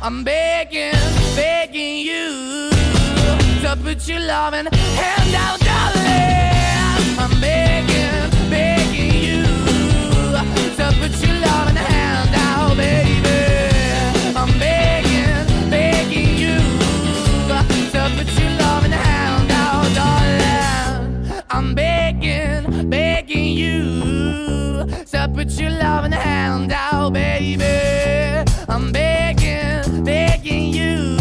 I'm begging, begging you to put your loving hand out, darling. I'm begging, begging you to put your loving hand out, baby. I'm begging, begging you to put your loving hand out, darling. I'm begging, begging you to put your loving hand out, baby. I'm begging, begging you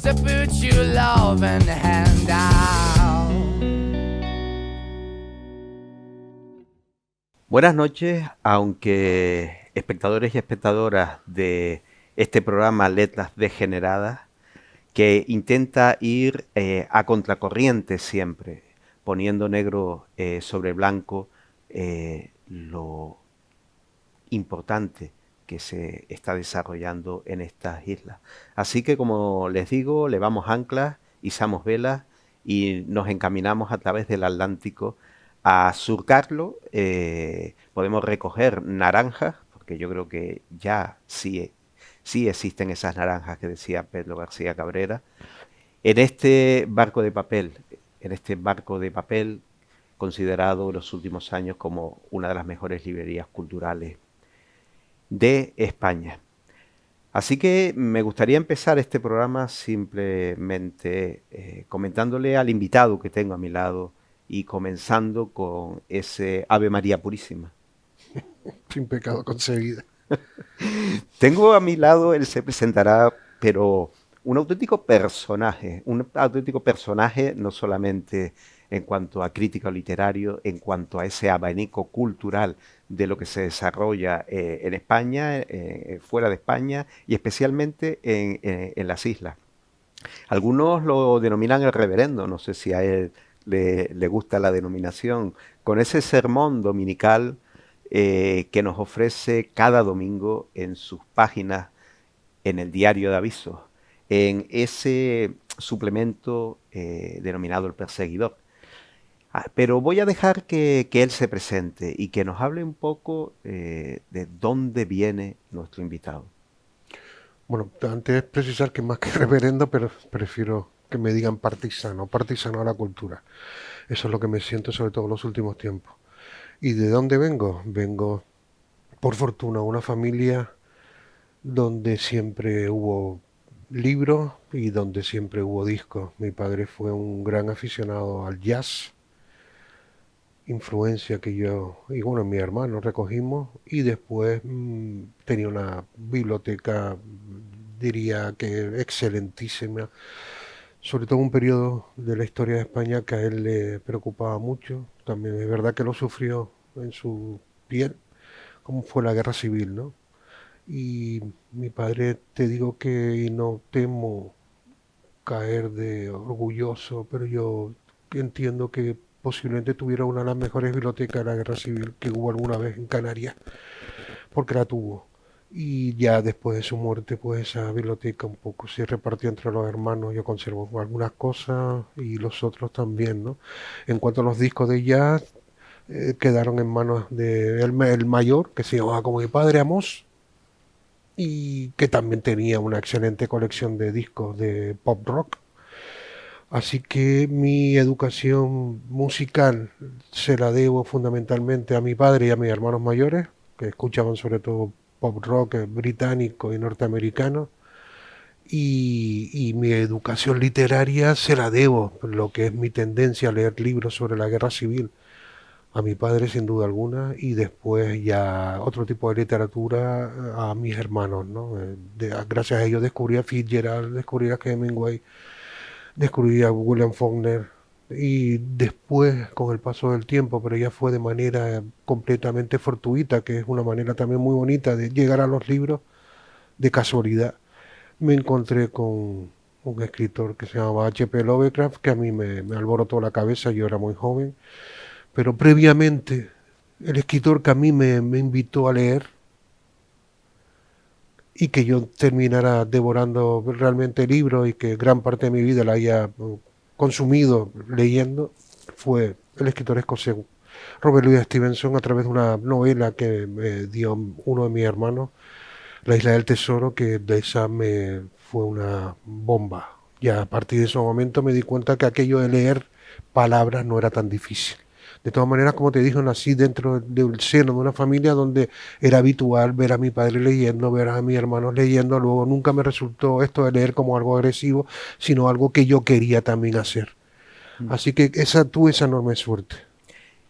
to put your loving hand out. Buenas noches, aunque espectadores y espectadoras de este programa Letras Degeneradas, que intenta ir a contracorriente siempre, poniendo negro sobre blanco lo importante que se está desarrollando en estas islas. Así que, como les digo, levamos anclas, izamos velas y nos encaminamos a través del Atlántico a surcarlo. Podemos recoger naranjas, porque yo creo que ya sí existen esas naranjas que decía Pedro García Cabrera, en este barco de papel, considerado en los últimos años como una de las mejores librerías culturales de España. Así que me gustaría empezar este programa simplemente comentándole al invitado que tengo a mi lado y comenzando con ese Ave María Purísima. Sin pecado concebida. Tengo a mi lado, él se presentará, pero un auténtico personaje no solamente en cuanto a crítico literario, en cuanto a ese abanico cultural de lo que se desarrolla en España, fuera de España y especialmente en las islas. Algunos lo denominan el reverendo, no sé si a él le gusta la denominación, con ese sermón dominical que nos ofrece cada domingo en sus páginas en el diario de avisos, en ese suplemento denominado El Perseguidor. Pero voy a dejar que él se presente y que nos hable un poco de dónde viene nuestro invitado. Bueno, antes precisar que más que reverendo, pero prefiero que me digan partisano a la cultura. Eso es lo que me siento sobre todo en los últimos tiempos. ¿Y de dónde vengo? Vengo, por fortuna, de una familia donde siempre hubo libros y donde siempre hubo discos. Mi padre fue un gran aficionado al jazz, influencia que yo y bueno, mi hermano recogimos, y después tenía una biblioteca, diría que excelentísima, sobre todo un periodo de la historia de España que a él le preocupaba mucho. También es verdad que lo sufrió en su piel, como fue la guerra civil, ¿no? Y mi padre, te digo que y no temo caer de orgulloso, pero yo entiendo que posiblemente tuviera una de las mejores bibliotecas de la guerra civil que hubo alguna vez en Canarias, porque la tuvo. Y ya después de su muerte, pues esa biblioteca un poco se repartió entre los hermanos. Yo conservo algunas cosas y los otros también, ¿no? En cuanto a los discos de jazz, quedaron en manos de el mayor, que se llamaba como mi padre, Amos, y que también tenía una excelente colección de discos de pop rock. Así que mi educación musical se la debo fundamentalmente a mi padre y a mis hermanos mayores, que escuchaban sobre todo pop rock británico y norteamericano. Y mi educación literaria se la debo, lo que es mi tendencia a leer libros sobre la guerra civil, a mi padre sin duda alguna, y después ya otro tipo de literatura a mis hermanos, ¿no? Gracias a ellos descubrí a Fitzgerald, descubrí a Hemingway, descubrí a William Faulkner, y después con el paso del tiempo, pero ya fue de manera completamente fortuita, que es una manera también muy bonita de llegar a los libros de casualidad. Me encontré con un escritor que se llamaba H.P. Lovecraft, que a mí me alborotó la cabeza, yo era muy joven, pero previamente el escritor que a mí me invitó a leer y que yo terminara devorando realmente libros y que gran parte de mi vida la haya consumido leyendo, fue el escritor escocés Robert Louis Stevenson, a través de una novela que me dio uno de mis hermanos, La Isla del Tesoro, que de esa me fue una bomba. Ya a partir de ese momento me di cuenta que aquello de leer palabras no era tan difícil. De todas maneras, como te dije, nací dentro del seno de una familia donde era habitual ver a mi padre leyendo, ver a mis hermanos leyendo. Luego nunca me resultó esto de leer como algo agresivo, sino algo que yo quería también hacer. Así que tuve esa enorme suerte.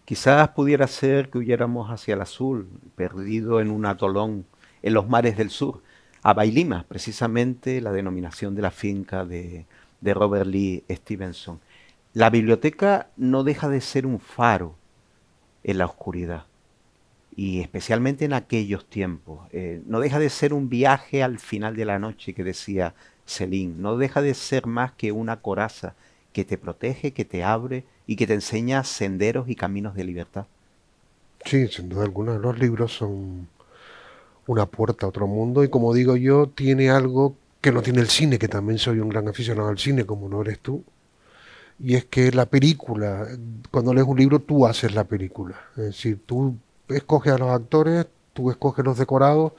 Quizás pudiera ser que huyéramos hacia el azul, perdido en un atolón en los mares del sur, a Bailima, precisamente la denominación de la finca de Robert Louis Stevenson. La biblioteca no deja de ser un faro en la oscuridad, y especialmente en aquellos tiempos. No deja de ser un viaje al final de la noche, que decía Céline. No deja de ser más que una coraza que te protege, que te abre y que te enseña senderos y caminos de libertad. Sí, sin duda alguna, los libros son una puerta a otro mundo y como digo yo, tiene algo que no tiene el cine, que también soy un gran aficionado al cine, como no eres tú, y es que la película, cuando lees un libro, tú haces la película. Es decir, tú escoges a los actores, tú escoges los decorados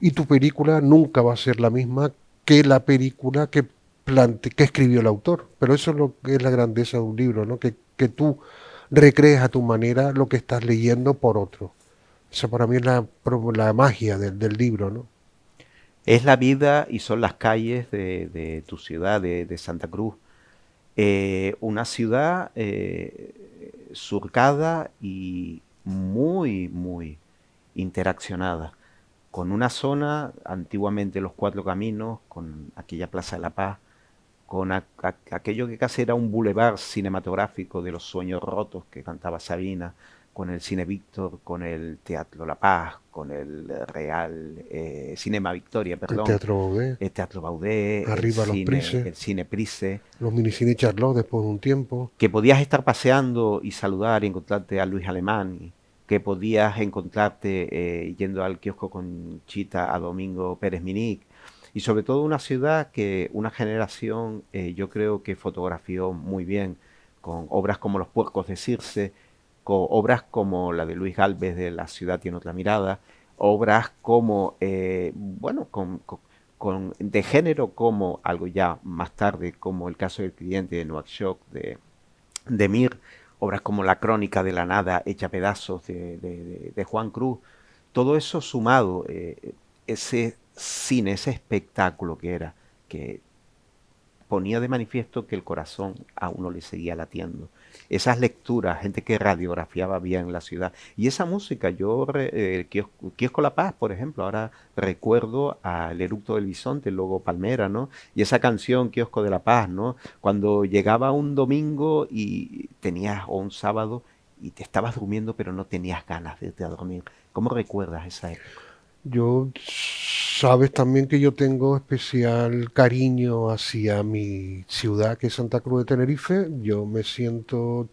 y tu película nunca va a ser la misma que la película que escribió el autor. Pero eso es lo que es la grandeza de un libro, ¿no? Que tú recrees a tu manera lo que estás leyendo por otro. Esa para mí es la magia del libro, ¿no? Es la vida y son las calles de tu ciudad, de Santa Cruz. Una ciudad surcada y muy, muy interaccionada, con una zona, antiguamente los Cuatro Caminos, con aquella Plaza de la Paz, con aquello que casi era un bulevar cinematográfico de los sueños rotos que cantaba Sabina, con el Cine Víctor, con el Teatro La Paz, con el Real Cinema Victoria, El perdón, Teatro Baudet, el Teatro Baudet, arriba los el Price, Cine Price, los minicine Charlot después de un tiempo. que podías estar paseando y saludar y encontrarte a Luis Alemán, y que podías encontrarte yendo al kiosco con Chita a Domingo Pérez Minic, y sobre todo una ciudad que una generación yo creo que fotografió muy bien, con obras como Los Puercos de Circe, con obras como la de Luis Gálvez de La ciudad tiene otra mirada, obras como, bueno, de género, como algo ya más tarde, como El caso del cliente de Noakchok de Mir, obras como La crónica de la nada hecha pedazos de Juan Cruz. Todo eso sumado, ese cine, ese espectáculo que era, que ponía de manifiesto que el corazón a uno le seguía latiendo. Esas lecturas, gente que radiografiaba bien la ciudad. Y esa música, Kiosco La Paz, por ejemplo, ahora recuerdo al Eructo del Bisonte, luego Palmera, ¿no? Y esa canción, Kiosco de La Paz, ¿no? Cuando llegaba un domingo y tenías, o un sábado, y te estabas durmiendo, pero no tenías ganas de irte a dormir. ¿Cómo recuerdas esa época? Yo, sabes también que yo tengo especial cariño hacia mi ciudad, que es Santa Cruz de Tenerife. Yo me siento,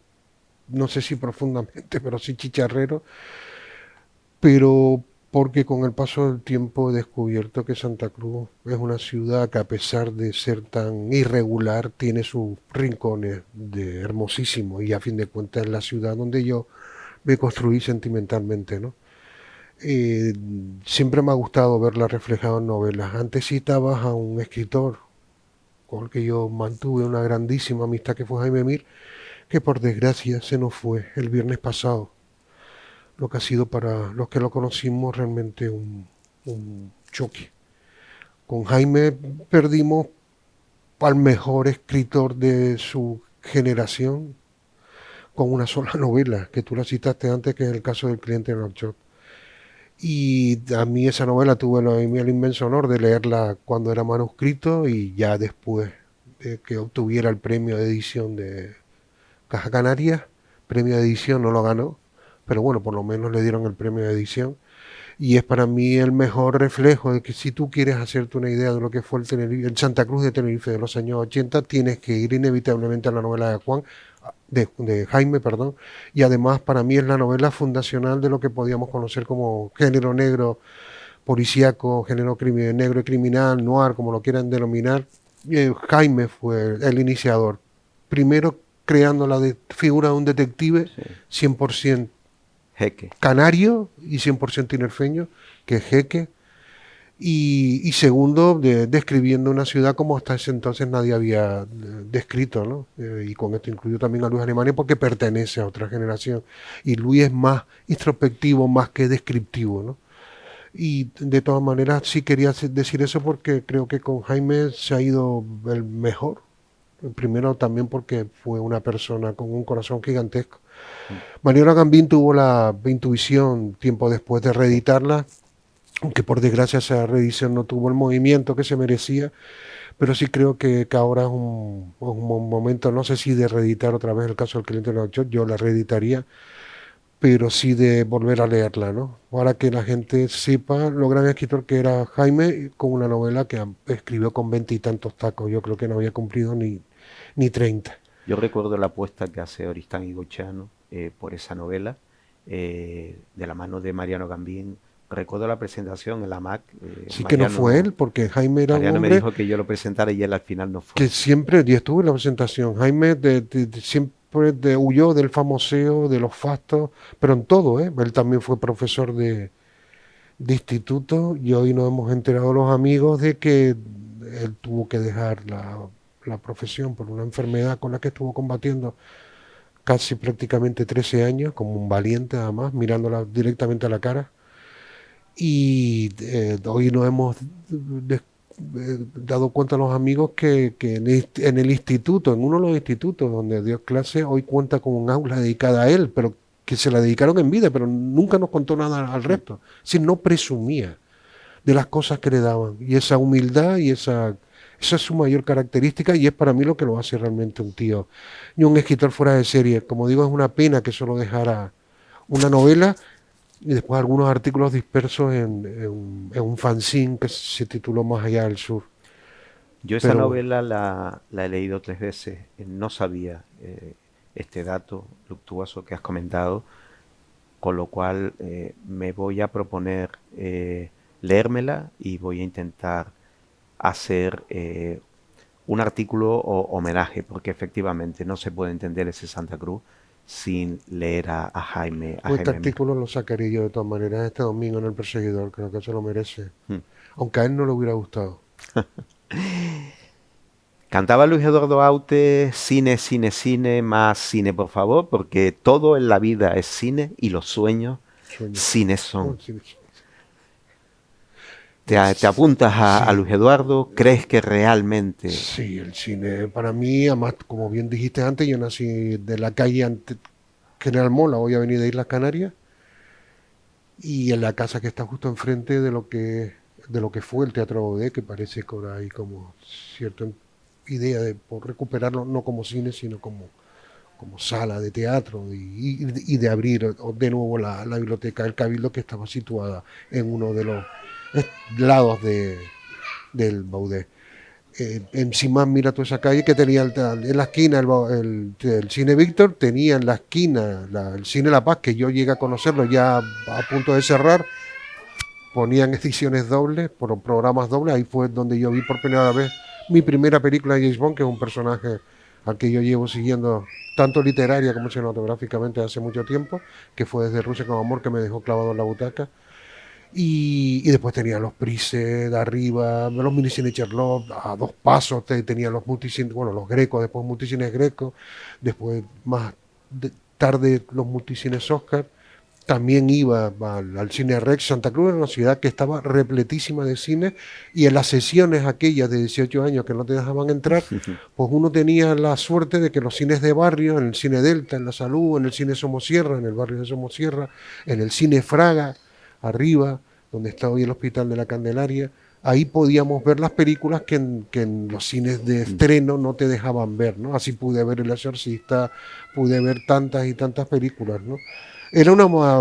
no sé si profundamente, pero sí chicharrero, pero porque con el paso del tiempo he descubierto que Santa Cruz es una ciudad que a pesar de ser tan irregular, tiene sus rincones de hermosísimo y a fin de cuentas es la ciudad donde yo me construí sentimentalmente, ¿no? Eh, Siempre me ha gustado verla reflejada en novelas. Antes citabas a un escritor con el que yo mantuve una grandísima amistad que fue Jaime Mir, que por desgracia se nos fue el viernes pasado, lo que ha sido para los que lo conocimos realmente un choque. Con Jaime perdimos al mejor escritor de su generación con una sola novela, que tú la citaste antes, que es el caso del cliente de Noakchott. Y a mí esa novela tuve el inmenso honor de leerla cuando era manuscrito y ya después de que obtuviera el premio de edición de Caja Canaria. Premio de edición no lo ganó, pero bueno, por lo menos le dieron el premio de edición. Y es para mí el mejor reflejo de que si tú quieres hacerte una idea de lo que fue el Santa Cruz de Tenerife de los años 80, tienes que ir inevitablemente a la novela de Jaime, perdón, y además para mí es la novela fundacional de lo que podíamos conocer como género negro, policíaco, género negro y criminal, noir, como lo quieran denominar. Jaime fue el iniciador, primero creando la figura de un detective Sí. 100% Jeque. canario y 100% tinerfeño, que es Jeque, Y segundo, describiendo una ciudad como hasta ese entonces nadie había descrito, ¿no? Y con esto incluyo también a Luis Alemania porque pertenece a otra generación. Y Luis es más introspectivo, más que descriptivo, ¿no? Y de todas maneras sí quería decir eso porque creo que con Jaime se ha ido el mejor. Primero también porque fue una persona con un corazón gigantesco. Mariano Gambín tuvo la intuición tiempo después de reeditarla, aunque por desgracia esa reedición no tuvo el movimiento que se merecía, pero sí creo que ahora es un momento, no sé si de reeditar otra vez el caso del cliente de Nueva York, yo la reeditaría, pero sí de volver a leerla, ¿no? Para que la gente sepa lo gran escritor que era Jaime con una novela que escribió con 20 y tantos tacos, yo creo que no había cumplido ni 30. Yo recuerdo la apuesta que hace Oristán y Gochano por esa novela, de la mano de Mariano Gambín. Recuerdo la presentación en la MAC. Sí que no fue él, porque Jaime era un Mariano me hombre dijo que yo lo presentara y él al final no fue. que siempre, y estuvo en la presentación, Jaime siempre huyó del famoseo, de los fastos, pero en todo, ¿eh? Él también fue profesor de instituto y hoy nos hemos enterado los amigos de que él tuvo que dejar la profesión por una enfermedad con la que estuvo combatiendo casi prácticamente 13 años, como un valiente además, mirándola directamente a la cara. Y hoy nos hemos dado cuenta los amigos que en el instituto, en uno de los institutos donde dio clase, hoy cuenta con un aula dedicada a él, pero que se la dedicaron en vida, pero nunca nos contó nada al resto. Si no presumía de las cosas que le daban. Y esa humildad y esa es su mayor característica y es para mí lo que lo hace realmente un tío y un escritor fuera de serie. Como digo, es una pena que solo dejara una novela y después algunos artículos dispersos en un fanzine que se tituló Más allá del sur. Yo esa Pero novela la he leído 3 veces. No sabía este dato luctuoso que has comentado, con lo cual me voy a proponer leérmela y voy a intentar hacer un artículo o homenaje, porque efectivamente no se puede entender ese Santa Cruz sin leer a Jaime. este Mir. artículo lo sacaré yo de todas maneras este domingo en El Perseguidor, creo que se lo merece. Hmm. Aunque a él no le hubiera gustado. Cantaba Luis Eduardo Aute, cine, cine, cine, más cine, por favor, porque todo en la vida es cine y los sueños Sueño. cines son. Sí. ¿Te apuntas a Sí. Luis Eduardo? ¿Crees que realmente? Sí, el cine para mí, además, como bien dijiste antes, yo nací de la calle General Mola, hoy Avenida Islas Canarias, y en la casa que está justo enfrente de lo que fue el Teatro Baudet, que parece que ahora hay como cierta idea de por recuperarlo, no como cine, sino como sala de teatro y de abrir de nuevo la biblioteca del Cabildo, que estaba situada en uno de los lados del Baudet. Encima mira toda esa calle que tenía en la esquina el Cine Víctor, tenía en la esquina el Cine La Paz, que yo llegué a conocerlo ya a punto de cerrar, ponían ediciones dobles, por programas dobles, ahí fue donde yo vi por primera vez mi primera película de James Bond, que es un personaje al que yo llevo siguiendo tanto literaria como cinematográficamente hace mucho tiempo, que fue Desde Rusia con Amor, que me dejó clavado en la butaca. Y después tenía los Price de arriba, los minicines Cherlop, a 2 pasos tenía los multicines, bueno, los Grecos, después multicines Greco, después más tarde los multicines Oscar. También iba al Cine Rex. Santa Cruz era una ciudad que estaba repletísima de cine y en las sesiones aquellas de 18 años que no te dejaban entrar, pues uno tenía la suerte de que los cines de barrio, en el Cine Delta, en La Salud, en el Cine Somosierra, en el barrio de Somosierra, en el Cine Fraga, arriba, donde está hoy el Hospital de la Candelaria, ahí podíamos ver las películas que en los cines de estreno no te dejaban ver, ¿no? Así pude ver El Exorcista, pude ver tantas y tantas películas, ¿no? Era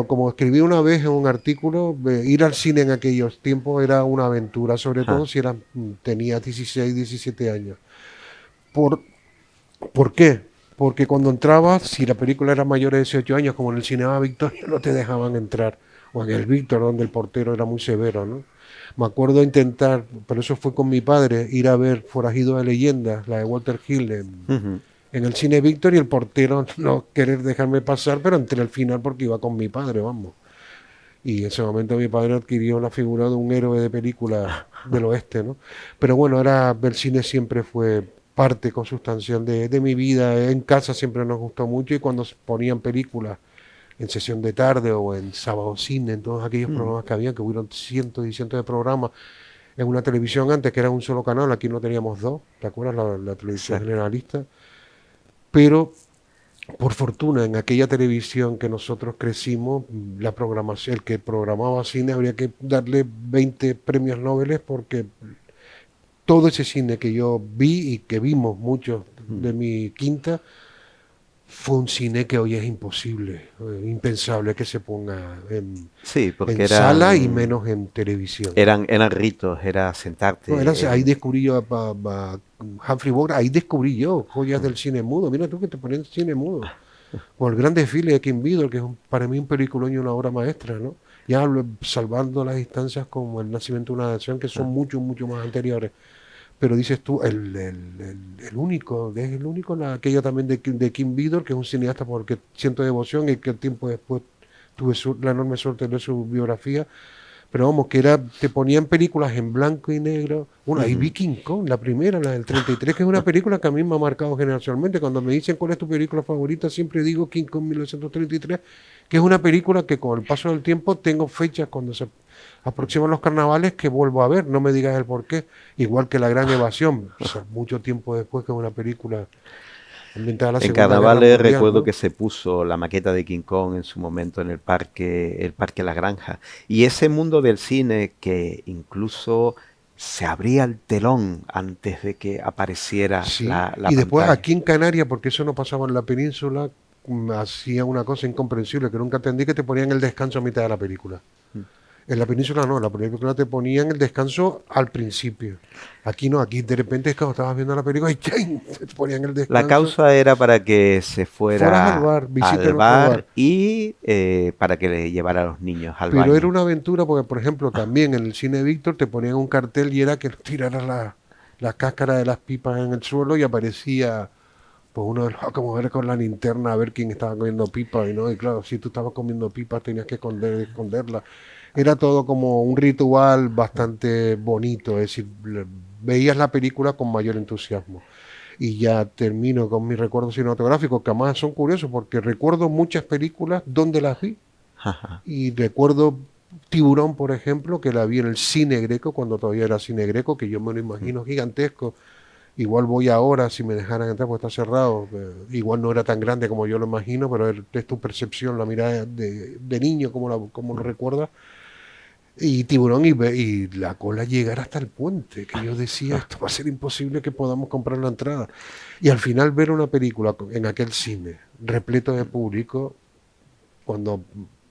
como escribí una vez en un artículo, ir al cine en aquellos tiempos era una aventura, sobre todo si tenía 16, 17 años. ¿Por qué? Porque cuando entrabas, si la película era mayor de 18 años, como en el Cinema Victoria, no te dejaban entrar. O en el Víctor, donde el portero era muy severo, ¿no? Me acuerdo intentar, pero eso fue con mi padre, ir a ver Forajido de Leyendas, la de Walter Hill, en el Cine Víctor, y el portero no querer dejarme pasar, pero entré al final porque iba con mi padre, vamos. Y en ese momento mi padre adquirió la figura de un héroe de película del oeste, ¿no? Pero bueno, el cine siempre fue parte consustancial de mi vida. En casa siempre nos gustó mucho y cuando se ponían películas en sesión de tarde o en sábado cine, en todos aquellos Mm. programas que había, que hubieron cientos y cientos de programas en una televisión antes que era un solo canal, aquí no teníamos dos, ¿te acuerdas? La televisión Exacto. generalista. Pero por fortuna, en aquella televisión que nosotros crecimos, la programación, el que programaba cine habría que darle 20 premios Nobel porque todo ese cine que yo vi y que vimos muchos Mm. de mi quinta, fue un cine que hoy es imposible, impensable que se ponga Sí, porque en sala y menos en televisión. eran ritos, era No, sentarte ahí en... descubrí yo a Humphrey Bogart, ahí descubrí yo joyas Mm. del cine mudo. Mira tú que te ponen cine mudo. O el gran desfile de Kim Vidor, que es para mí un película y una obra maestra, ¿no? Ya salvando las distancias como El nacimiento de una nación, que son Ah, mucho, mucho más anteriores. Pero dices tú, es el único, aquella también de Kim Vidor, que es un cineasta porque siento devoción y que el tiempo después tuve la enorme suerte de leer su biografía. Pero vamos, te ponían películas en blanco y negro. Bueno, ahí vi ujú. King Kong, la primera, la del 33, que es una película que a mí me ha marcado generacionalmente. Cuando me dicen cuál es tu película favorita, siempre digo King Kong 1933, que es una película que con el paso del tiempo tengo fechas cuando se aproximan los carnavales que vuelvo a ver. No me digas el por qué. Igual que La Gran Evasión, o sea, mucho tiempo después, que es una película ambientada en la En Segunda Guerra carnavales Mundial, recuerdo ¿no? que se puso la maqueta de King Kong en su momento en el parque La Granja. Y ese mundo del cine que incluso se abría el telón antes de que apareciera Sí, la y después pantalla. aquí en Canarias, porque eso no pasaba en la península, hacía una cosa incomprensible que nunca entendí, que te ponían el descanso a mitad de la película. En la península no, en la película te ponían el descanso al principio. Aquí no, aquí de repente es cuando estabas viendo la película y ¡chin! Te ponían el La descanso. causa era para que se Fueras al fuera bar, visite al nuestro bar bar. y para que le llevara a los niños al Pero era baño. una aventura porque, por ejemplo, también en el cine Víctor te ponían un cartel y era que tiraras la cáscara de las pipas en el suelo y aparecía pues uno de los como ver con la linterna a ver quién estaba comiendo pipa y no, y claro, si tú estabas comiendo pipas tenías que esconderla. Era todo como un ritual bastante bonito, es decir, veías la película con mayor entusiasmo. Y ya termino con mis recuerdos cinematográficos, que además son curiosos porque recuerdo muchas películas donde las vi. Y recuerdo Tiburón, por ejemplo, que la vi en el cine Greco, cuando todavía era cine Greco, que yo me lo imagino gigantesco. Igual voy ahora, si me dejaran entrar, porque está cerrado. Igual no era tan grande como yo lo imagino, pero es tu percepción, la mirada de niño, como lo recuerdas. Y Tiburón y la cola llegar hasta el puente, que yo decía, esto va a ser imposible que podamos comprar la entrada. Y al final ver una película en aquel cine, repleto de público, cuando,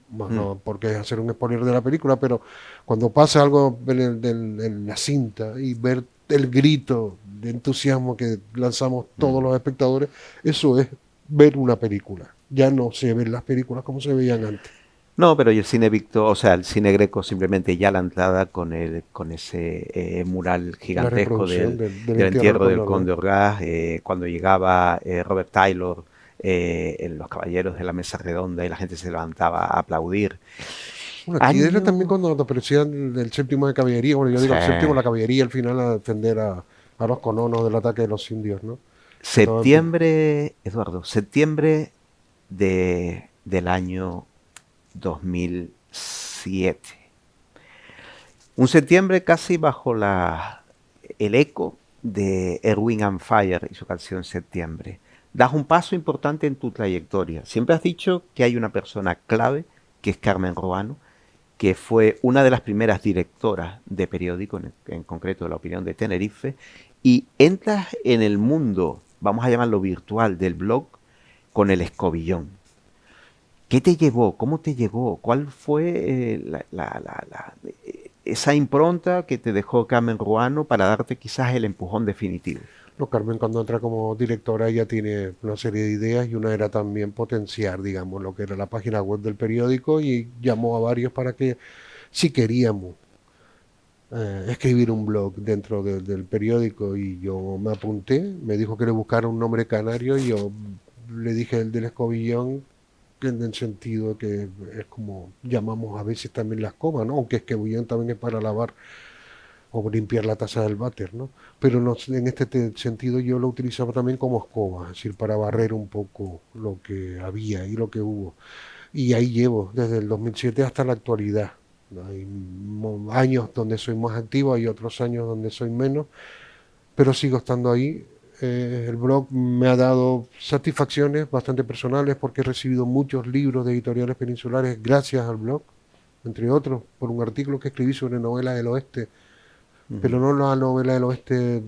Mm. no porque es hacer un spoiler de la película, pero cuando pasa algo en la cinta y ver el grito de entusiasmo que lanzamos todos Mm. los espectadores, eso es ver una película. Ya no se ven las películas como se veían antes. No, pero y el cine Victor, o sea, el cine Greco simplemente ya la entrada con ese mural La gigantesco reproducción del del entierro del entierro del cóndor, ¿no? Conde Orgaz, cuando llegaba Robert Taylor en Los Caballeros de la Mesa Redonda y la gente se levantaba a aplaudir. Bueno, aquí era también Año, cuando aparecían el séptimo de caballería, bueno, yo digo sí, el séptimo, la caballería al final a defender a los colonos del ataque de los indios, ¿no? Que todo, septiembre, Eduardo, septiembre del año 2007. Un septiembre casi bajo el eco de Erwin and Fire y su canción Septiembre. Das un paso importante en tu trayectoria. Siempre has dicho que hay una persona clave, que es Carmen Roano, que fue una de las primeras directoras de periódico, en concreto de La Opinión de Tenerife, y entras en el mundo, vamos a llamarlo virtual, del blog con el escobillón. ¿Qué te llevó? ¿Cómo te llegó? ¿Cuál fue esa impronta que te dejó Carmen Ruano para darte quizás el empujón definitivo? no, Carmen cuando entra como directora ella tiene una serie de ideas y una era también potenciar, digamos, lo que era la página web del periódico y llamó a varios para que si queríamos escribir un blog dentro del periódico y yo me apunté, me dijo que le buscara un nombre canario y yo le dije el del escobillón en el sentido que es como llamamos a veces también la escoba, ¿no? Aunque es que bouillon también es para lavar o limpiar la taza del váter, ¿no? Pero no, en este sentido yo lo utilizaba también como escoba, es decir, para barrer un poco lo que había y lo que hubo. Y ahí llevo desde el 2007 hasta la actualidad. Hay años donde soy más activo, hay otros años donde soy menos, pero sigo estando ahí. El blog me ha dado satisfacciones bastante personales porque he recibido muchos libros de editoriales peninsulares gracias al blog, entre otros, por un artículo que escribí sobre novela del oeste, pero Ujú. no la novela del oeste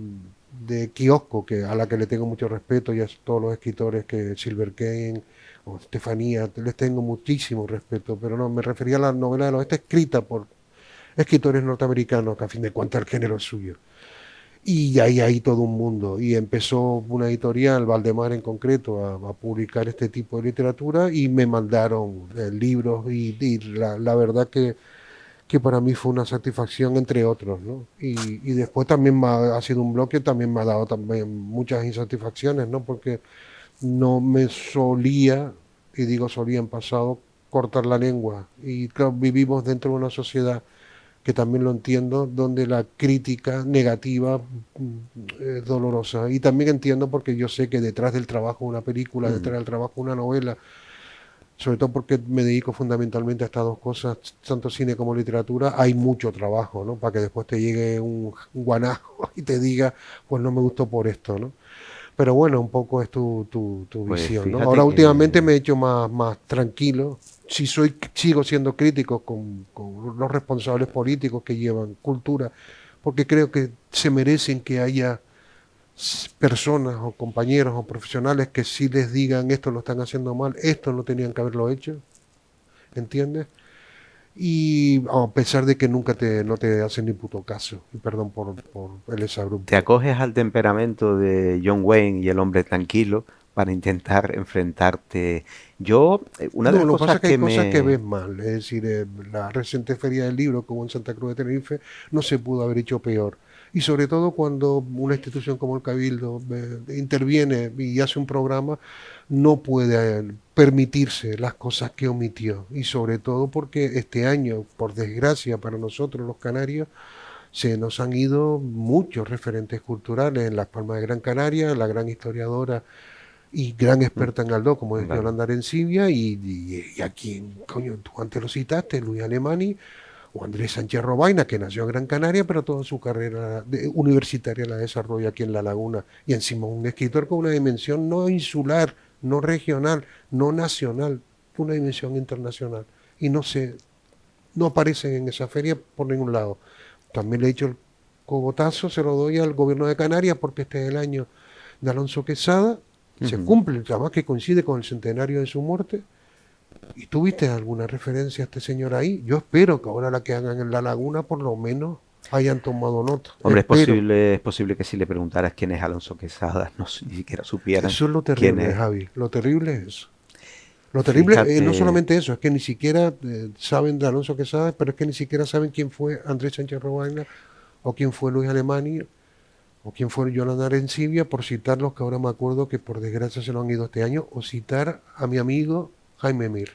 de kiosco, que a la que le tengo mucho respeto, y a todos los escritores que Silver Kane o Estefanía, les tengo muchísimo respeto, pero no, me refería a la novela del oeste escrita por escritores norteamericanos, que a fin de cuentas el género es suyo. Y ahí todo un mundo. Y empezó una editorial, Valdemar en concreto, a publicar este tipo de literatura y me mandaron libros y la verdad que para mí fue una satisfacción entre otros, ¿no? Y después también ha sido un blog que también me ha dado también muchas insatisfacciones, ¿no? Porque no me solía, y digo solía en pasado, cortar la lengua. Y claro, vivimos dentro de una sociedad que también lo entiendo, donde la crítica negativa es dolorosa. Y también entiendo porque yo sé que detrás del trabajo de una película, Mm. detrás del trabajo de una novela, sobre todo porque me dedico fundamentalmente a estas dos cosas, tanto cine como literatura, hay mucho trabajo, ¿no? Para que después te llegue un guanajo y te diga, pues no me gustó por esto, ¿no? Pero bueno, un poco es tu Pues visión, ¿no? fíjate Ahora últimamente que me he hecho más tranquilo. Si sigo siendo crítico con los responsables políticos que llevan cultura, porque creo que se merecen que haya personas o compañeros o profesionales que sí les digan esto lo están haciendo mal, esto no tenían que haberlo hecho, ¿entiendes? Y a pesar de que nunca no te hacen ni puto caso, y perdón por el te exabrupto. acoges al temperamento de John Wayne y el hombre tranquilo para intentar enfrentarte. Yo, una de No, las lo que pasa cosas es que hay que cosas que me... ves mal. Es decir, la reciente feria del libro que hubo en Santa Cruz de Tenerife no se pudo haber hecho peor. Y sobre todo cuando una institución como el Cabildo interviene y hace un programa, no puede permitirse las cosas que omitió. Y sobre todo porque este año, por desgracia para nosotros los canarios, se nos han ido muchos referentes culturales en Las Palmas de Gran Canaria, la gran historiadora y gran Mm, experta en Galdós, como es vale. Yolanda Arencibia, y a quien, coño, tú antes lo citaste, Luis Alemani, o Andrés Sánchez Robaina, que nació en Gran Canaria, pero toda su carrera universitaria la desarrolla aquí en La Laguna, y encima un escritor con una dimensión no insular, no regional, no nacional, una dimensión internacional, y no aparecen en esa feria por ningún lado. También le he dicho el cogotazo, se lo doy al gobierno de Canarias, porque este es el año de Alonso Quesada, se Ujú. cumple, además que coincide con el centenario de su muerte. ¿Y tuviste alguna referencia a este señor ahí? Yo espero que ahora la que hagan en La Laguna por lo menos hayan tomado nota. Hombre, Espero. es posible que si le preguntaras quién es Alonso Quesada, no, ni siquiera supieran Eso es lo quién terrible, es. Javi. Lo terrible es eso. Lo terrible, no Fíjate, solamente eso, es que ni siquiera saben de Alonso Quesada, pero es que ni siquiera saben quién fue Andrés Sánchez Robaina, o quién fue Luis Alemani, o quién fue Yolanda Arencibia, por citar los que ahora me acuerdo que por desgracia se lo han ido este año, o citar a mi amigo Jaime Mir.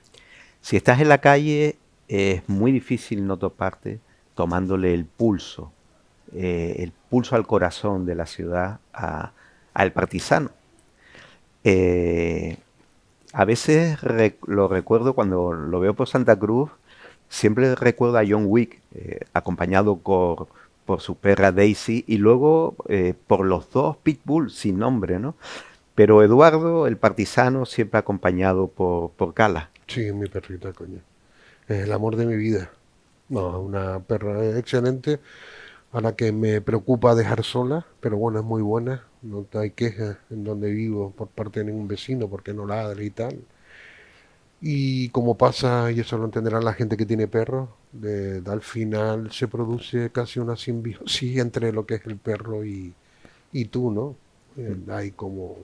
si estás en la calle, es muy difícil no toparte tomándole el pulso al corazón de la ciudad al partisano. Eh, a veces lo recuerdo cuando lo veo por Santa Cruz, siempre recuerdo a John Wick, acompañado por su perra Daisy, y luego por los dos Pitbull sin nombre, ¿no? Pero Eduardo, el partisano, siempre acompañado por Cala. Sí, mi perrita, coño. Es el amor de mi vida. No, una perra excelente a la que me preocupa dejar sola, pero bueno, es muy buena. No hay quejas en donde vivo por parte de ningún vecino porque no ladra y tal. Y como pasa, y eso lo entenderá la gente que tiene perros, al final se produce casi una simbiosis entre lo que es el perro y tú, ¿no? Hay como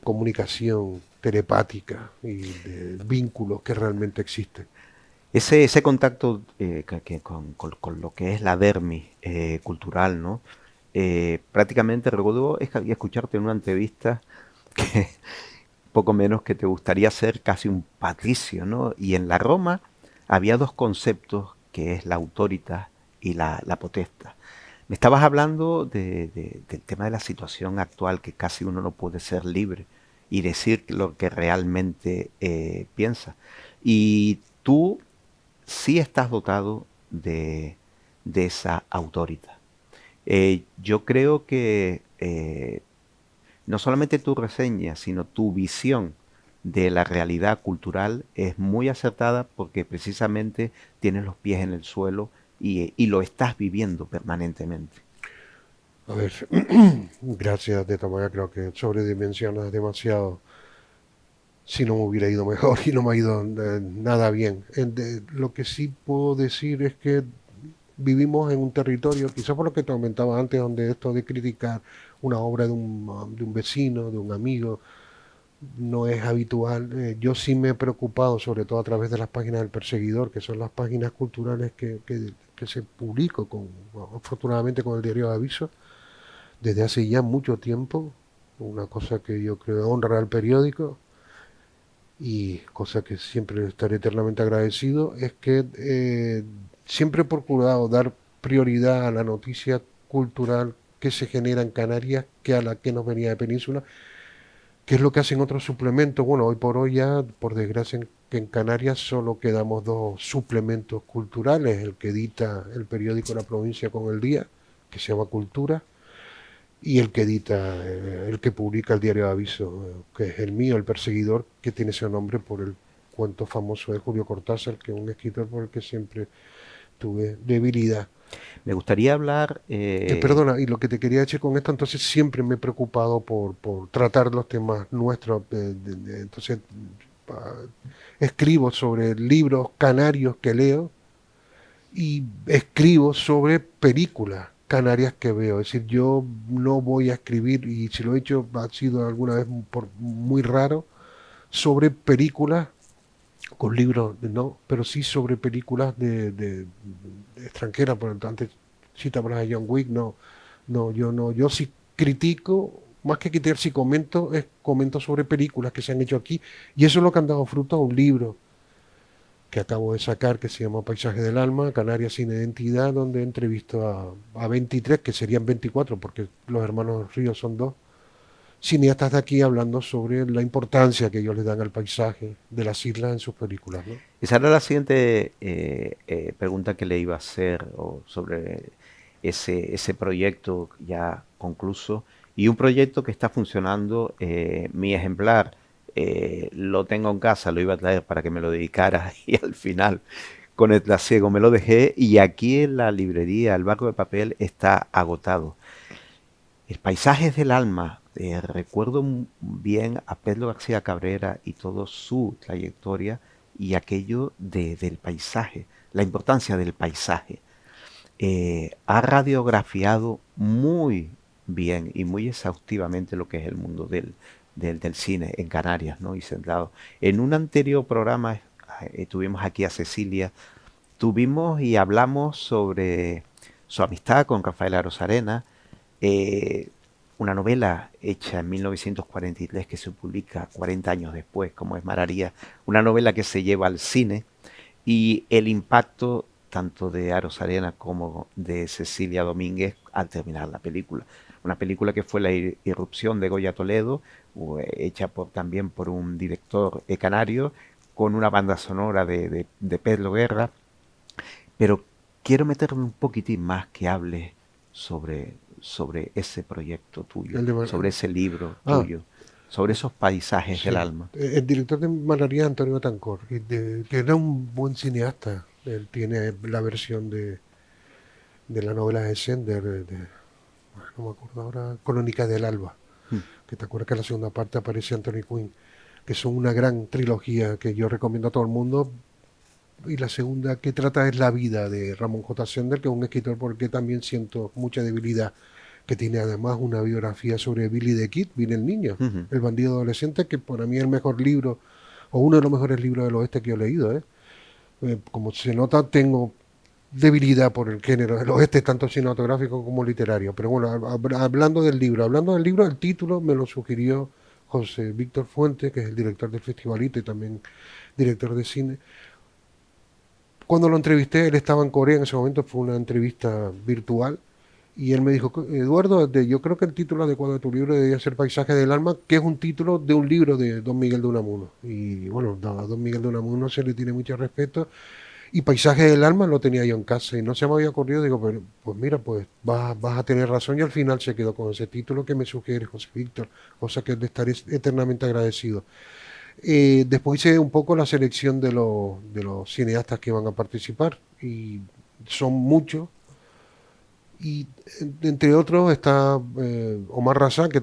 comunicación telepática y de vínculos que realmente existen. Ese contacto con lo que es la dermis cultural, ¿no? Prácticamente recuerdo escucharte en una entrevista que poco menos que te gustaría ser casi un patricio, ¿no? Y en la Roma había dos conceptos, que es la autoritas y la potestas. Me estabas hablando del tema de la situación actual, que casi uno no puede ser libre y decir lo que realmente piensa. Y tú sí estás dotado de esa autoridad. Yo creo que no solamente tu reseña, sino tu visión de la realidad cultural es muy acertada porque precisamente tienes los pies en el suelo y lo estás viviendo permanentemente. A ver, gracias de todas maneras, creo que sobredimensionas demasiado. Si no me hubiera ido mejor y no me ha ido nada bien. Lo que sí puedo decir es que vivimos en un territorio, quizás por lo que te comentaba antes, donde esto de criticar una obra de un vecino, de un amigo, no es habitual. Yo sí me he preocupado, sobre todo a través de las páginas del Perseguidor, que son las páginas culturales que se publican, afortunadamente, con el diario de Aviso, desde hace ya mucho tiempo, una cosa que yo creo honra al periódico y cosa que siempre estaré eternamente agradecido, es que siempre he procurado dar prioridad a la noticia cultural que se genera en Canarias que a la que nos venía de Península, que es lo que hacen otros suplementos. Bueno, hoy por hoy ya, por desgracia, que en Canarias solo quedamos dos suplementos culturales, el que edita el periódico La Provincia con El Día, que se llama Cultura, y el que edita, el que publica el diario de Aviso, que es el mío, El Perseguidor, que tiene ese nombre por el cuento famoso de Julio Cortázar, que es un escritor por el que siempre tuve debilidad. Me gustaría hablar... Perdona, y lo que te quería decir con esto, entonces siempre me he preocupado por tratar los temas nuestros. Entonces, escribo sobre libros canarios que leo y escribo sobre películas canarias que veo. Es decir, yo no voy a escribir, y si lo he hecho ha sido alguna vez muy raro, sobre películas con libros, no, pero sí sobre películas de extranjeras. Por ejemplo, antes citábamos a John Wick, yo sí critico, más que criticar, sí comento sobre películas que se han hecho aquí, y eso es lo que han dado fruto a un libro que acabo de sacar, que se llama Paisaje del Alma, Canarias sin identidad, donde he entrevisto a 23, que serían 24, porque los hermanos Ríos son dos, cineastas de aquí hablando sobre la importancia que ellos le dan al paisaje de las islas en sus películas, ¿no? Esa era la siguiente pregunta que le iba a hacer sobre ese proyecto ya concluso y un proyecto que está funcionando. Mi ejemplar lo tengo en casa, lo iba a traer para que me lo dedicara y al final con el trasiego me lo dejé y aquí en la librería El Barco de Papel está agotado. El Paisajes del Alma, recuerdo bien a Pedro García Cabrera y toda su trayectoria y aquello del paisaje, la importancia del paisaje. Ha radiografiado muy bien y muy exhaustivamente lo que es el mundo del cine en Canarias, ¿no? Y centrado. En un anterior programa tuvimos aquí a Cecilia, tuvimos y hablamos sobre su amistad con Rafael Arozarena, una novela hecha en 1943 que se publica 40 años después, como es Mararía, una novela que se lleva al cine y el impacto tanto de Arozarena como de Cecilia Domínguez al terminar la película. Una película que fue la irrupción de Goya Toledo, hecha también por un director canario, con una banda sonora de Pedro Guerra. Pero quiero meterme un poquitín más que hable sobre ese proyecto tuyo, sobre ese libro tuyo, sobre esos paisajes sí, del alma. El director de Mararía, Antonio Tancor, que era un buen cineasta. Él tiene la versión de la novela de Sender, no me acuerdo ahora, Crónica del Alba, que te acuerdas que en la segunda parte aparece Anthony Quinn, que son una gran trilogía que yo recomiendo a todo el mundo. Y la segunda que trata es la vida de Ramón J. Sender, que es un escritor por el que también siento mucha debilidad, que tiene además una biografía sobre Billy the Kid, Billy el Niño, el bandido adolescente, que para mí es el mejor libro, o uno de los mejores libros del oeste que yo he leído. Como se nota, tengo debilidad por el género del oeste, tanto cinematográfico como literario. Pero bueno, hablando del libro, el título me lo sugirió José Víctor Fuentes, que es el director del Festivalito y también director de cine. Cuando lo entrevisté, él estaba en Corea en ese momento, fue una entrevista virtual, y él me dijo, Eduardo, yo creo que el título adecuado de tu libro debería ser Paisaje del Alma, que es un título de un libro de Don Miguel de Unamuno. Y bueno, a Don Miguel de Unamuno se le tiene mucho respeto, y Paisaje del Alma lo tenía yo en casa, y no se me había ocurrido, digo, pero, pues mira, pues vas a tener razón, y al final se quedó con ese título que me sugiere José Víctor, cosa que le estaré eternamente agradecido. Después hice un poco la selección de los cineastas que van a participar, y son muchos, y entre otros está Omar Razá, que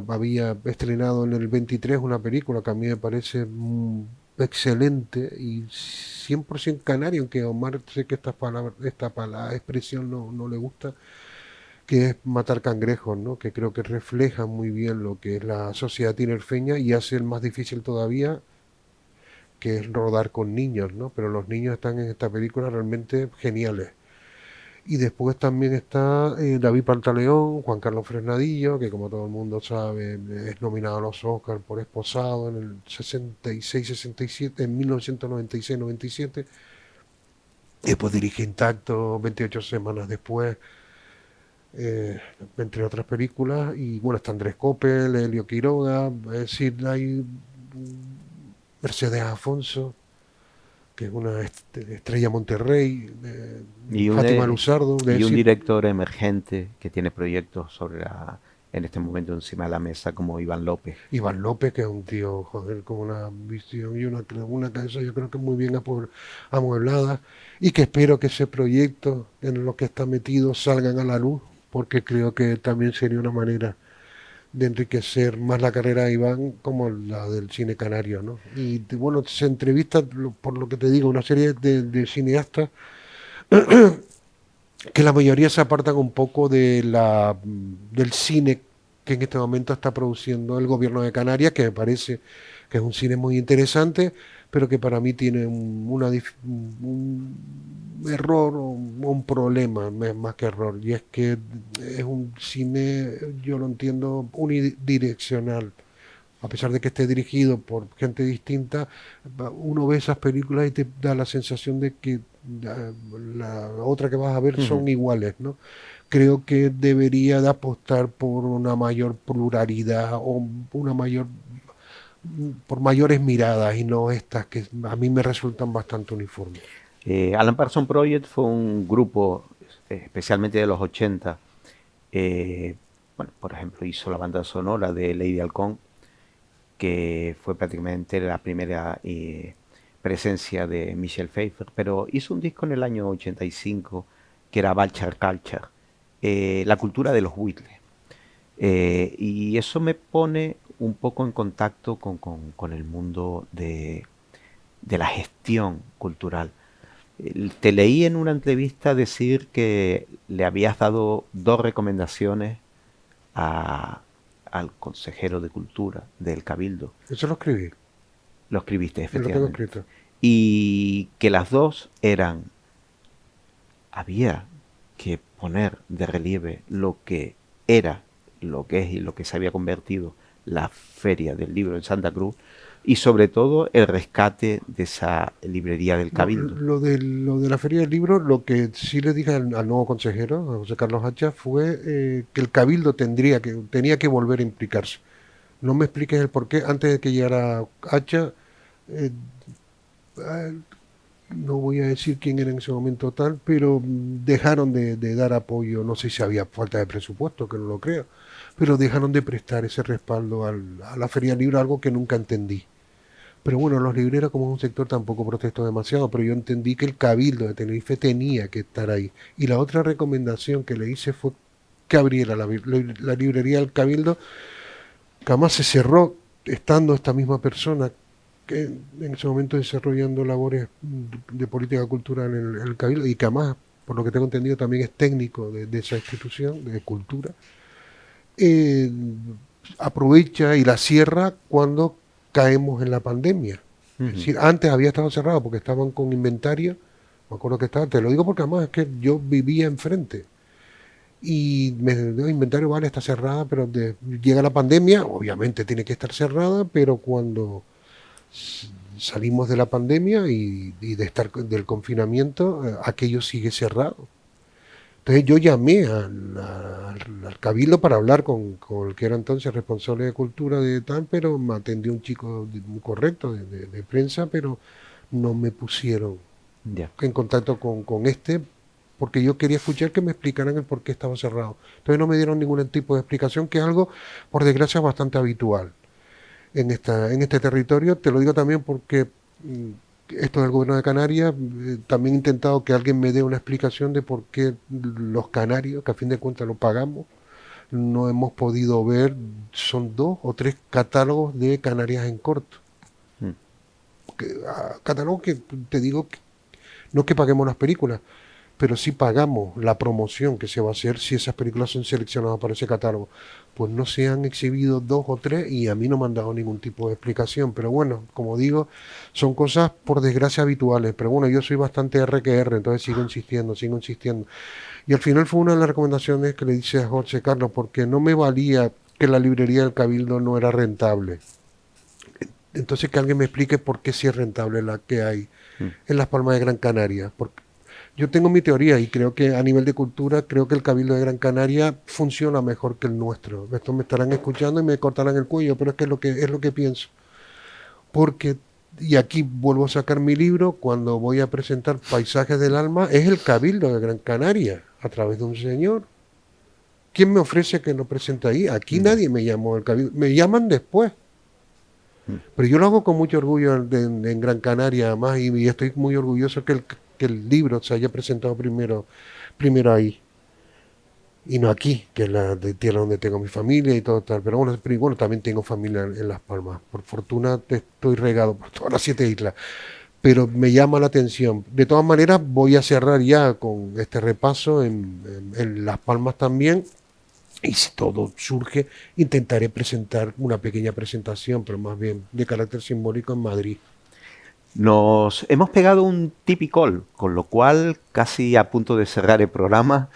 había estrenado en el 23 una película que a mí me parece excelente y 100% canario, aunque a Omar sé que esta expresión no le gusta, que es Matar cangrejos, ¿no? Que creo que refleja muy bien lo que es la sociedad tinerfeña y hace el más difícil todavía, que es rodar con niños, ¿no? Pero los niños están en esta película realmente geniales. Y después también está David Pantaleón, Juan Carlos Fresnadillo, que como todo el mundo sabe es nominado a los Oscars por Esposado en el 66-67, en 1996-97. Después dirige Intacto 28 semanas después, entre otras películas. Y bueno, está Andrés Coppel, Helio Quiroga, es decir, hay Mercedes Afonso, que es una estrella Monterrey, Fátima Luzardo. Y un director emergente que tiene proyectos en este momento encima de la mesa, como Iván López. Iván López, que es un tío, joder, con una visión y una cabeza, yo creo que muy bien amueblada, y que espero que ese proyecto en lo que está metido salgan a la luz, porque creo que también sería una manera de enriquecer más la carrera de Iván como la del cine canario, ¿no? Y bueno, se entrevista, por lo que te digo, una serie de cineastas que la mayoría se apartan un poco del cine que en este momento está produciendo el gobierno de Canarias, que me parece que es un cine muy interesante, pero que para mí tiene un error o un problema, más que error, y es que es un cine, yo lo entiendo, unidireccional. A pesar de que esté dirigido por gente distinta, uno ve esas películas y te da la sensación de que la otra que vas a ver son iguales, ¿no? Creo que debería de apostar por una mayor pluralidad o por mayores miradas, y no estas que a mí me resultan bastante uniformes. Alan Parsons Project fue un grupo, especialmente de los 80, bueno, por ejemplo, hizo la banda sonora de Lady Halcón, que fue prácticamente la primera presencia de Michelle Pfeiffer, pero hizo un disco en el año 85 que era Vulture Culture, la cultura de los Beatles. Y eso me pone un poco en contacto con el mundo de la gestión cultural. Te leí en una entrevista decir que le habías dado 2 recomendaciones al consejero de Cultura del Cabildo. Eso lo escribí. Lo escribiste, Lo tengo efectivamente. escrito. Y que las 2 eran, había que poner de relieve lo que era, lo que es y lo que se había convertido la Feria del Libro en Santa Cruz, y sobre todo el rescate de esa librería del Cabildo. Lo de la Feria del Libro, lo que sí le dije al nuevo consejero, a José Carlos Hacha, fue que el Cabildo tenía que volver a implicarse. No me expliques el por qué. Antes de que llegara Hacha, no voy a decir quién era en ese momento tal, pero dejaron de dar apoyo. No sé si había falta de presupuesto, que no lo creo, pero dejaron de prestar ese respaldo a la Feria del Libro, algo que nunca entendí. Pero bueno, los libreros, como es un sector, tampoco protestó demasiado, pero yo entendí que el Cabildo de Tenerife tenía que estar ahí. Y la otra recomendación que le hice fue que abriera la librería del Cabildo, que además se cerró estando esta misma persona que en ese momento desarrollando labores de política cultural en el Cabildo, y que además, por lo que tengo entendido, también es técnico de esa institución de cultura. Aprovecha y la cierra cuando caemos en la pandemia. Es decir, antes había estado cerrado porque estaban con inventario, me acuerdo que estaba, te lo digo porque además es que yo vivía enfrente, y inventario vale, está cerrada, pero llega la pandemia, obviamente tiene que estar cerrada, pero cuando salimos de la pandemia y de estar del confinamiento, aquello sigue cerrado. Entonces yo llamé al cabildo para hablar con el que era entonces responsable de cultura de tal, pero me atendió un chico muy correcto de prensa, pero no me pusieron Ya. en contacto con este, porque yo quería escuchar que me explicaran el por qué estaba cerrado. Entonces no me dieron ningún tipo de explicación, que es algo, por desgracia, bastante habitual en este territorio. Te lo digo también porque esto del gobierno de Canarias, también he intentado que alguien me dé una explicación de por qué los canarios, que a fin de cuentas lo pagamos, no hemos podido ver, son 2 o 3 catálogos de Canarias en corto. Mm. Catálogos que te digo, no es que paguemos las películas, pero sí pagamos la promoción que se va a hacer si esas películas son seleccionadas para ese catálogo. Pues no se han exhibido 2 o 3 y a mí no me han dado ningún tipo de explicación. Pero bueno, como digo, son cosas por desgracia habituales. Pero bueno, yo soy bastante R que R, entonces sigo insistiendo, sigo insistiendo. Y al final fue una de las recomendaciones que le hice a José Carlos, porque no me valía que la librería del Cabildo no era rentable. Entonces que alguien me explique por qué sí es rentable la que hay en Las Palmas de Gran Canaria. Porque yo tengo mi teoría y creo que a nivel de cultura, creo que el Cabildo de Gran Canaria funciona mejor que el nuestro. Esto me estarán escuchando y me cortarán el cuello, pero es que es lo que pienso. Porque, y aquí vuelvo a sacar mi libro, cuando voy a presentar Paisajes del Alma, es el Cabildo de Gran Canaria, a través de un señor. ¿Quién me ofrece que lo presente ahí? Aquí nadie me llamó al Cabildo. Me llaman después. Pero yo lo hago con mucho orgullo en Gran Canaria, además, y estoy muy orgulloso que el libro se haya presentado primero ahí, y no aquí, que es la de tierra donde tengo mi familia y todo tal. Pero bueno, también tengo familia en Las Palmas. Por fortuna estoy regado por todas las 7 islas. Pero me llama la atención. De todas maneras, voy a cerrar ya con este repaso en Las Palmas también. Y si todo surge, intentaré presentar una pequeña presentación, pero más bien de carácter simbólico en Madrid. Nos hemos pegado un tipicol, con lo cual casi a punto de cerrar el programa,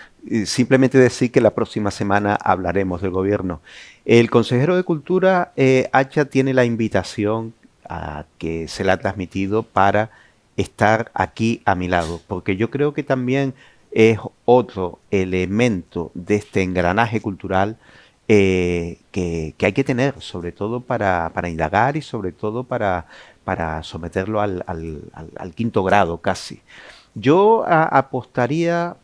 simplemente decir que la próxima semana hablaremos del gobierno. El consejero de Cultura, Hacha, tiene la invitación a que se le ha transmitido para estar aquí a mi lado, porque yo creo que también otro elemento de este engranaje cultural que hay que tener, sobre todo para indagar y sobre todo para someterlo al quinto grado casi. Yo apostaría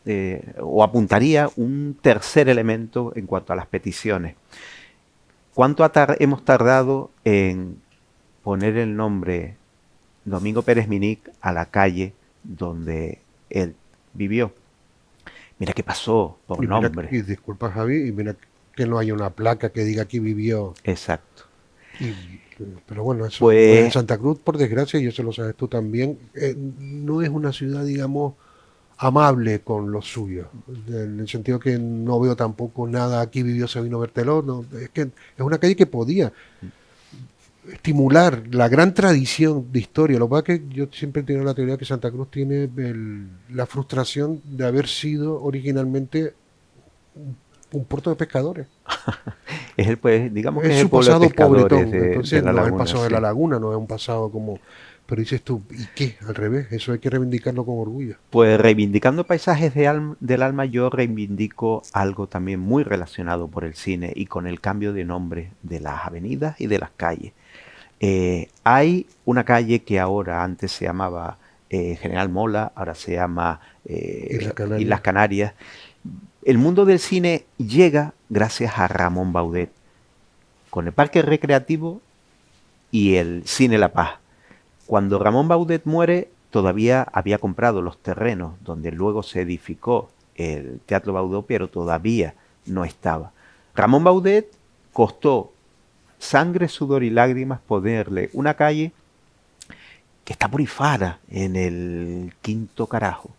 o apuntaría un tercer elemento en cuanto a las peticiones. ¿Cuánto hemos tardado en poner el nombre Domingo Pérez Minic a la calle donde él vivió? Mira qué pasó por nombre. Y disculpa, Javi, y mira que no hay una placa que diga aquí vivió. Exacto. Pero bueno, eso Pues en Santa Cruz, por desgracia, y eso lo sabes tú también, no es una ciudad, digamos, amable con los suyos. En el sentido que no veo tampoco nada, aquí vivió Sabino Berteló. No, es que es una calle que podía estimular la gran tradición de historia. Lo que pasa es que yo siempre he tenido la teoría que Santa Cruz tiene la frustración de haber sido originalmente un puerto de pescadores. es el, pues, digamos que Es es el su pueblo de pasado pobretón. pescadores de Entonces la no es el laguna, pasado de sí. la laguna, no es un pasado como... Pero dices tú, ¿y qué? Al revés, eso hay que reivindicarlo con orgullo. Pues reivindicando paisajes del alma, yo reivindico algo también muy relacionado por el cine y con el cambio de nombre de las avenidas y de las calles. Hay una calle que ahora antes se llamaba General Mola, ahora se llama Islas Canarias. El mundo del cine llega gracias a Ramón Baudet, con el parque recreativo y el Cine La Paz. Cuando Ramón Baudet muere, todavía había comprado los terrenos donde luego se edificó el Teatro Baudet, pero todavía no estaba. Ramón Baudet costó sangre, sudor y lágrimas ponerle una calle que está por Ifara, en el quinto carajo.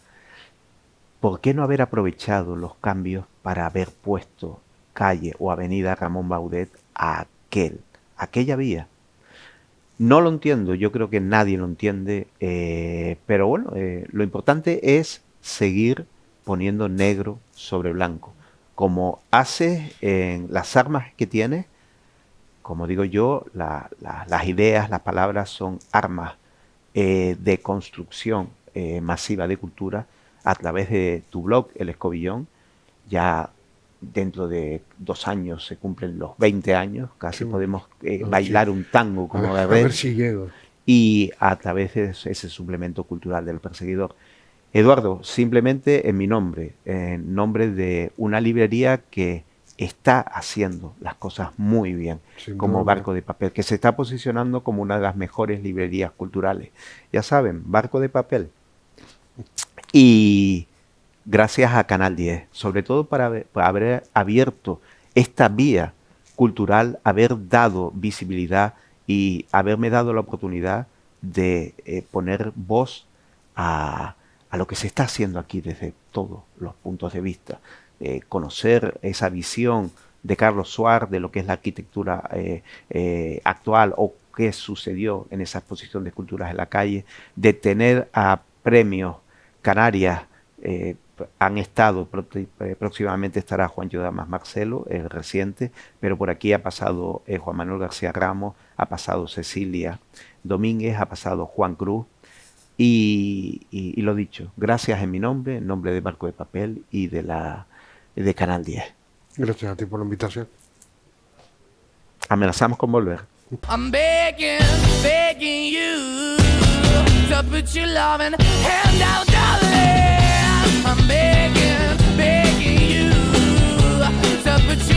¿Por qué no haber aprovechado los cambios para haber puesto calle o avenida Ramón Baudet a aquella vía? No lo entiendo, yo creo que nadie lo entiende, pero bueno, lo importante es seguir poniendo negro sobre blanco. como hace en las armas que tiene. Como digo yo, las ideas, las palabras son armas de construcción masiva de cultura a través de tu blog, El Escobillón. Ya dentro de 2 años se cumplen los 20 años, casi Sí. podemos No, bailar sí. un tango como A Gardel, ver si llego. y a través de ese suplemento cultural del Perseguidor. Eduardo, simplemente en mi nombre, en nombre de una librería que está haciendo las cosas muy bien, Sin como duda. Barco de Papel, que se está posicionando como una de las mejores librerías culturales. Ya saben, Barco de Papel. Y gracias a Canal 10, sobre todo por haber abierto esta vía cultural, haber dado visibilidad y haberme dado la oportunidad de poner voz a lo que se está haciendo aquí desde todos los puntos de vista. Conocer esa visión de Carlos Suárez de lo que es la arquitectura actual, o qué sucedió en esa exposición de esculturas en la calle, de tener a premios Canarias. Han estado, próximamente estará Juancho Damas Marcelo, el reciente, pero por aquí ha pasado Juan Manuel García Ramos, ha pasado Cecilia Domínguez, ha pasado Juan Cruz, y lo dicho, gracias en mi nombre, en nombre de Barco de Papel y de Canal 10. Gracias a ti por la invitación. Amenazamos con volver. I'm begging, begging you to put your loving hand out, darling. I'm begging, begging you to put your